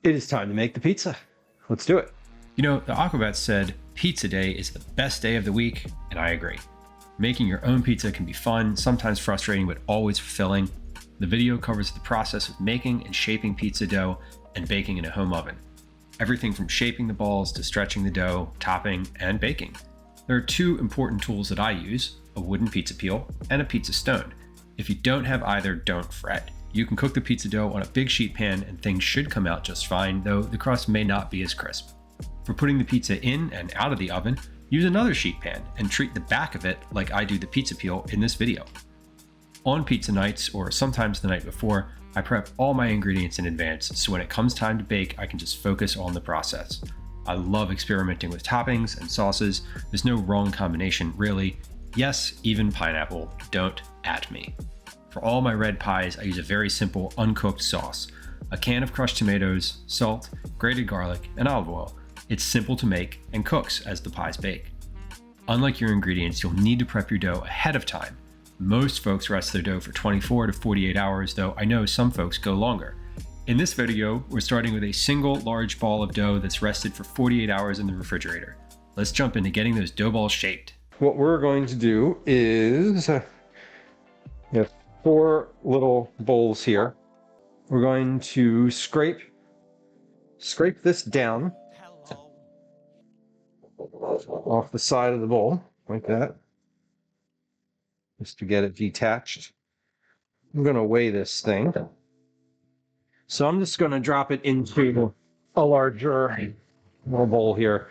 It is time to make the pizza. Let's do it. You know, the Aquabats said pizza day is the best day of the week, and I agree. Making your own pizza can be fun, sometimes frustrating, but always fulfilling. The video covers the process of making and shaping pizza dough and baking in a home oven. Everything from shaping the balls to stretching the dough, topping, and baking. There are two important tools that I use, a wooden pizza peel and a pizza stone. If you don't have either, don't fret. You can cook the pizza dough on a big sheet pan and things should come out just fine, though the crust may not be as crisp. For putting the pizza in and out of the oven, use another sheet pan and treat the back of it like I do the pizza peel in this video. On pizza nights, or sometimes the night before, I prep all my ingredients in advance, so when it comes time to bake, I can just focus on the process. I love experimenting with toppings and sauces. There's no wrong combination, really. Yes, even pineapple, don't at me. For all my red pies, I use a very simple uncooked sauce. A can of crushed tomatoes, salt, grated garlic, and olive oil. It's simple to make and cooks as the pies bake. Unlike your ingredients, you'll need to prep your dough ahead of time. Most folks rest their dough for 24 to 48 hours, though I know some folks go longer. In this video, we're starting with a single large ball of dough that's rested for 48 hours in the refrigerator. Let's jump into getting those dough balls shaped. What we're going to do is, we have 4 little bowls here. We're going to scrape this down off the side of the bowl, like that, just to get it detached. I'm going to weigh this thing. So I'm just going to drop it into a larger bowl here.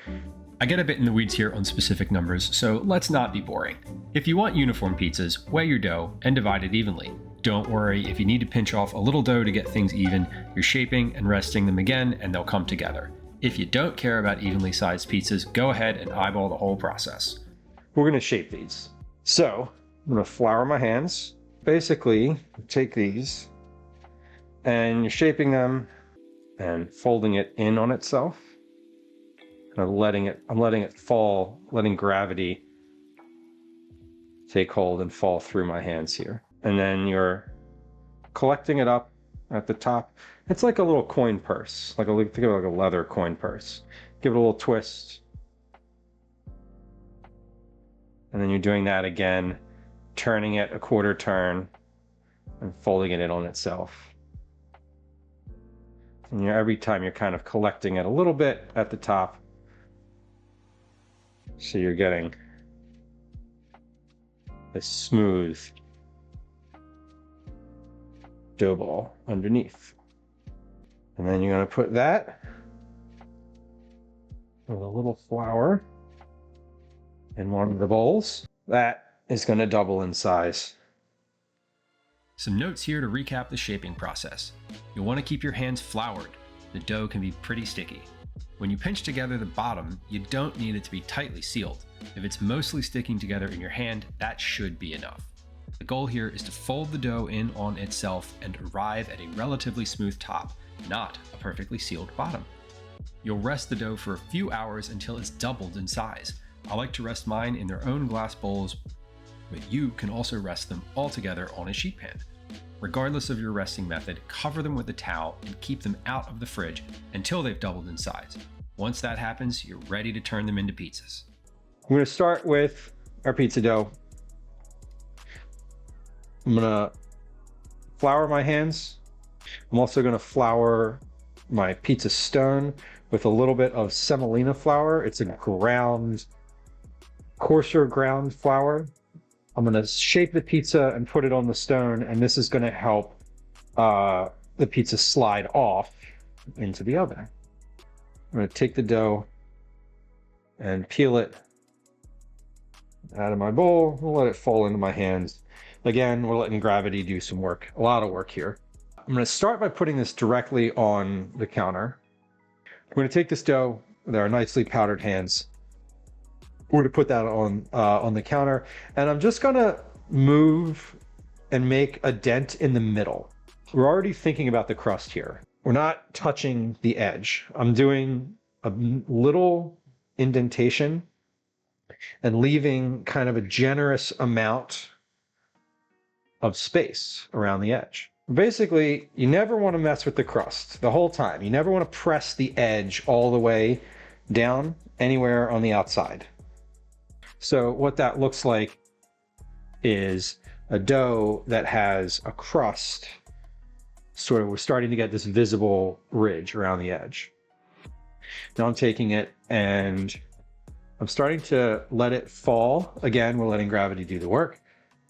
I get a bit in the weeds here on specific numbers, so let's not be boring. If you want uniform pizzas, weigh your dough and divide it evenly. Don't worry if you need to pinch off a little dough to get things even, you're shaping and resting them again and they'll come together. If you don't care about evenly sized pizzas, go ahead and eyeball the whole process. We're going to shape these. So I'm going to flour my hands. Basically, take these and you're shaping them and folding it in on itself. I'm letting it fall, letting gravity take hold and fall through my hands here. And then you're collecting it up at the top. It's like a little coin purse, think of it like a leather coin purse. Give it a little twist. And then you're doing that again, turning it a quarter turn and folding it in on itself. And every time you're kind of collecting it a little bit at the top. So you're getting a smooth dough ball underneath. And then you're going to put that with a little flour in one of the bowls. That is going to double in size. Some notes here to recap the shaping process. You'll want to keep your hands floured. The dough can be pretty sticky. When you pinch together the bottom, you don't need it to be tightly sealed. If it's mostly sticking together in your hand, that should be enough. The goal here is to fold the dough in on itself and arrive at a relatively smooth top, not a perfectly sealed bottom. You'll rest the dough for a few hours until it's doubled in size. I like to rest mine in their own glass bowls, but you can also rest them all together on a sheet pan. Regardless of your resting method, cover them with a towel and keep them out of the fridge until they've doubled in size. Once that happens, you're ready to turn them into pizzas. I'm going to start with our pizza dough. I'm going to flour my hands. I'm also going to flour my pizza stone with a little bit of semolina flour. It's a coarser ground flour. I'm going to shape the pizza and put it on the stone, and this is going to help the pizza slide off into the oven. I'm going to take the dough and peel it out of my bowl. We'll let it fall into my hands. Again, we're letting gravity do some work, a lot of work here. I'm going to start by putting this directly on the counter. We're going to take this dough with our nicely powdered hands. We're going to put that on the counter, and I'm just going to move and make a dent in the middle. We're already thinking about the crust here. We're not touching the edge. I'm doing a little indentation and leaving kind of a generous amount of space around the edge. Basically, you never want to mess with the crust the whole time. You never want to press the edge all the way down anywhere on the outside. So what that looks like is a dough that has a crust. Sort of, we're starting to get this visible ridge around the edge. Now I'm taking it and I'm starting to let it fall. Again, we're letting gravity do the work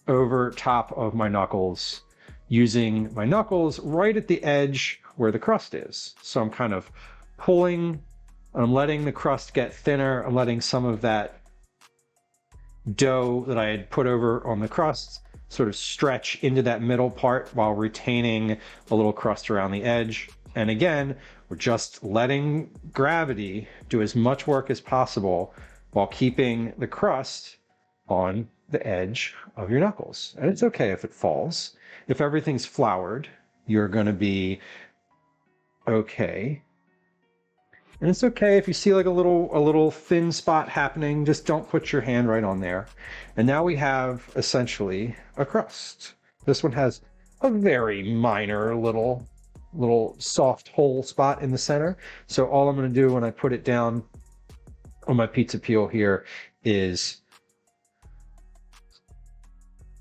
over top of my knuckles, using my knuckles right at the edge where the crust is. So I'm kind of pulling, I'm letting the crust get thinner. I'm letting some of that dough that I had put over on the crust sort of stretch into that middle part while retaining a little crust around the edge. And again, we're just letting gravity do as much work as possible while keeping the crust on the edge of your knuckles. And it's okay if it falls. If everything's floured, you're going to be okay. And it's okay if you see like a little thin spot happening, just don't put your hand right on there. And now we have essentially a crust. This one has a very minor little soft hole spot in the center. So all I'm going to do when I put it down on my pizza peel here is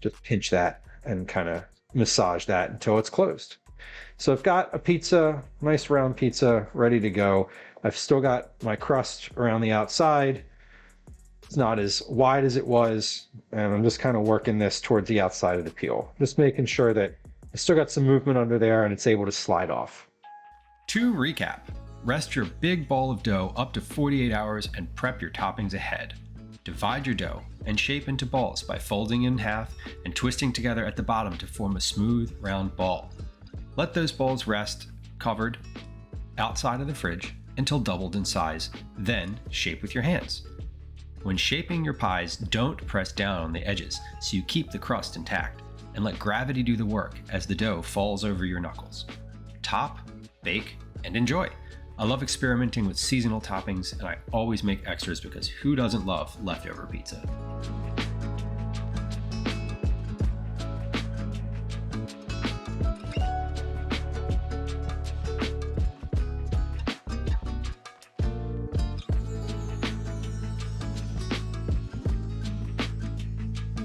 just pinch that and kind of massage that until it's closed. So I've got a pizza, nice round pizza, ready to go. I've still got my crust around the outside. It's not as wide as it was, and I'm just kind of working this towards the outside of the peel, just making sure that I still got some movement under there and it's able to slide off. To recap, rest your big ball of dough up to 48 hours and prep your toppings ahead. Divide your dough and shape into balls by folding in half and twisting together at the bottom to form a smooth, round ball. Let those balls rest covered outside of the fridge until doubled in size, then shape with your hands. When shaping your pies, don't press down on the edges so you keep the crust intact, and let gravity do the work as the dough falls over your knuckles. Top, bake, and enjoy. I love experimenting with seasonal toppings, and I always make extras because who doesn't love leftover pizza?